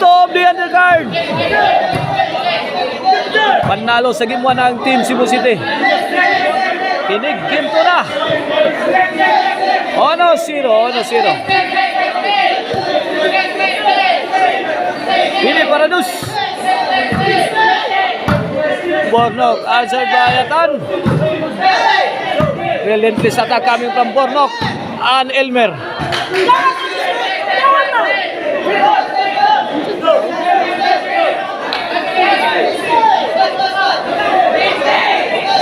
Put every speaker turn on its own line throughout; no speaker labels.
to of the undercard. Panalo sa game 1 ng Team Cebu City. Kinig game 2 na. 1-0. Pili para dus. Bornok, answered by Atan. Relentless attack coming from Bornok and Elmer.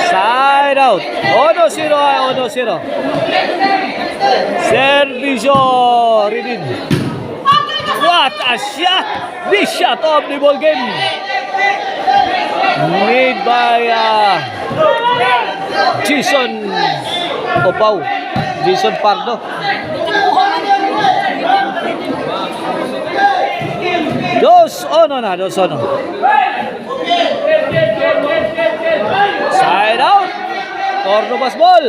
Side out. 1-0. Servisyo Ridin. What a shot! The shot of the ball game. Made by Jason Opao. Jason Pardo. Dos ono. Side out. Cordobas ball.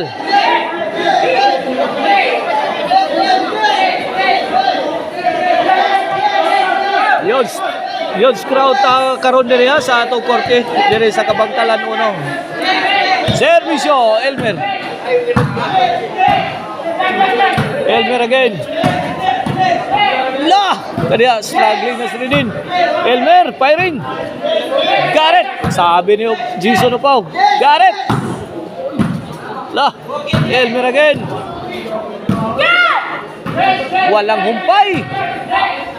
Yun crowd karon diri sa atong korte diri sa Kabangtalan 1. Servisyo Elmer again. Kaya struggling na Ridin. Elmer firing. Garrett. Sabi ni Jason Opao. Garrett. Elmer again. Walang humpay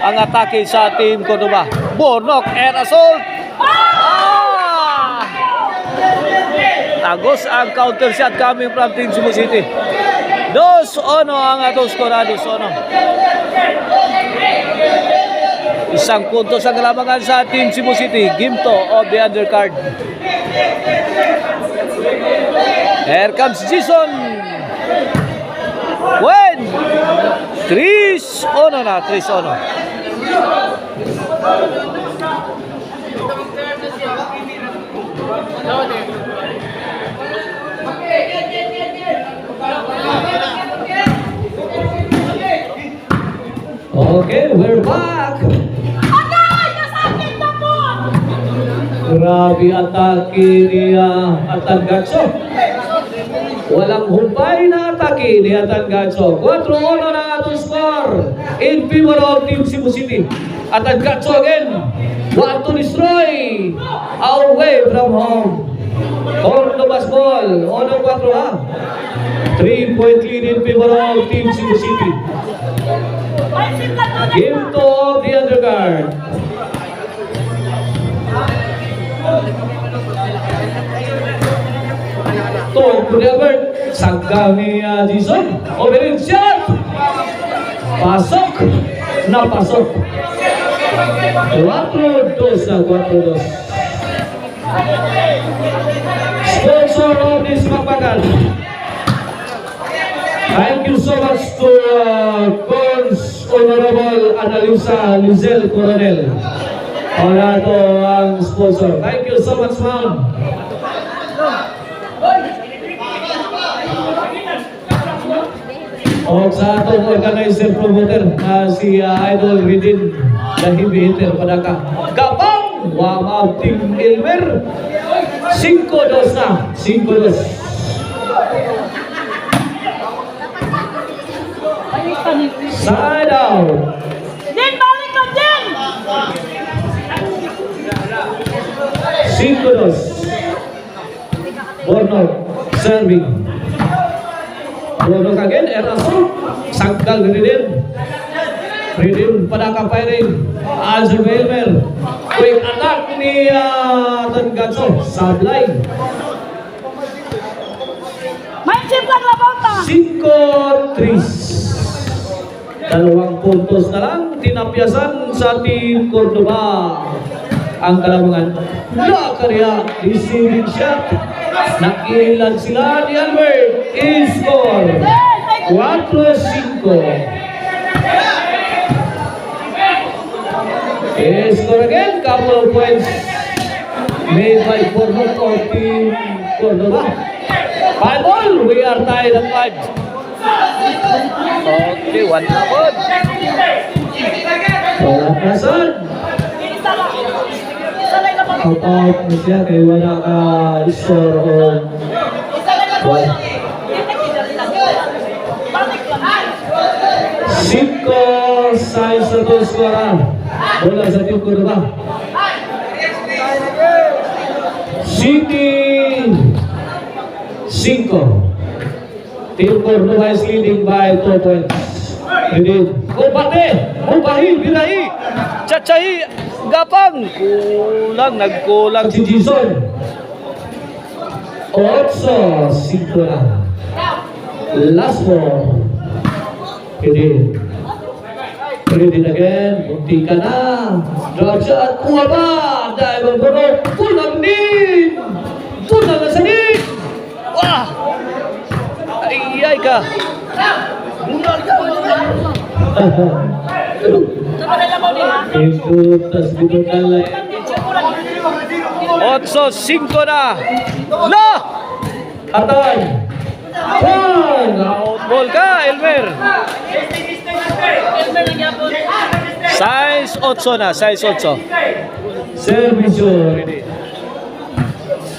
ang atake sa Team Cordoba. Bornok air assault. Tagos ang counter shot coming from Team Cebu City. 2-1 ang atong skor. 2-1. Isang punto sa kalamangan sa Team Cebu City. Game 2 of the undercard. Here comes Jason. When 3-1 na. Okay, we're back. Grabe atake ni Atan Gatso. Walang humpay na atake ni Atan Gatso. 4-1 na atong score in favor of Team Cebu City. Atan Gatso again. Want to destroy away from home. Cordobas ball. 1-4 3-point lead in favor of Team Cebu City. Game 2 of the undercard. To Albert, sangka ni Jason. Overhead shot. Pasok. Napasok. 4-2. Sponsor of this Magbagal. Thank you so much to Cons Honorable Analisa Lizel Coronel. Wala to ang sponsor. Thank you so much, ma'am. O sa atong organizer promoter na si Idol Ridin Lahibi Hitter Padaka. Kapang Wamab Team Elmer 5-2 na. 5-2. Side out.
Din, balik ka din!
5-2. Bornok serving. Bornok again, Eraso. Sangkal Ridin. Ridin Padaka firing. Answer Elmer. Quick attack ni Atan Gatso. Sablay.
Main chip lang labaw ta!
5-3. 2 puntos na lang. Tinapyasan sa Team Cordoba ang kalamangan. Karya, receiving shot. Nakilan sila ni Albert. I-score 4-5. I-score again. Couple of points made by Bornok of Team Cordoba. 5-all. We are tied at 5. Okay, 1 na po. Wala prasan. Out na siya kay wala ka score o wala. Cinco size na to score. Bola sa Team Cordova. City 5. Team Cordova is leading by 2 points. Hindi. Kupate! Mupahin! Binahi! Chachahi! Gapang! Nagkulang si Jason. 8-5 na. Last ball. Hindi. Hindi again. Bunti ka na. Drag shot. Kuha ba? Dahil ang gano'n. Kulang din! Kulang na sa din! Wah! Ay ka! Ikutas dito kalay. 8-5 na. La! Atan! One! Outball ka, Elmer. Size 8 na, size 8. Servisyo.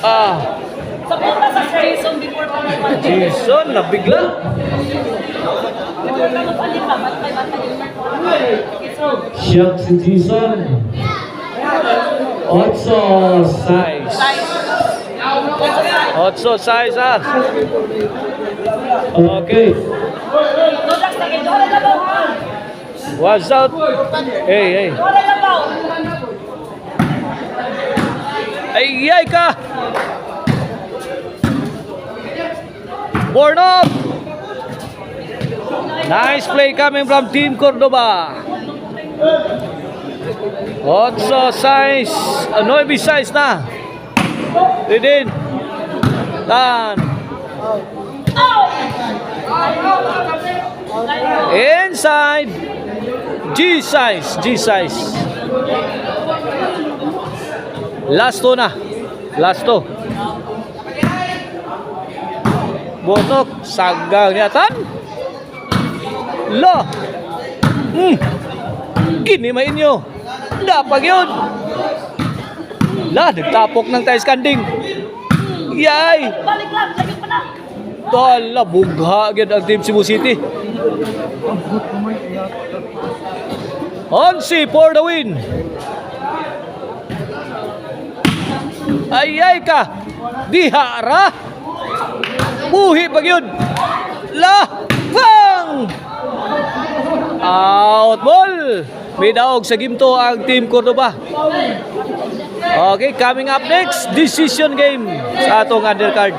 Sa punta sa Jason before pa naman.
Jason, nabigla. Siyak si Jason. 8 size. 8 size ah. Okay. Watch out. Hey. Ay ka. Born up. Nice play coming from Team Cordova. 8 size. 9 size na. Ridin. Tan. Inside. G size. Last 2 na. Last 2. Bonok. Sagang niatan. Lo. Gini main nyo. Dapat yun. Nagtapok ng tayo skanding. Yay.
Balik lang, lagi pa na.
Tala, bugha agad ang Team Cebu City. Onsi for the win. Ay ka. Dihara. Buhi pag yun. Bang! Out ball. May daog sa gimto ang Team Cordova. Okay, coming up next, decision game sa atong undercard.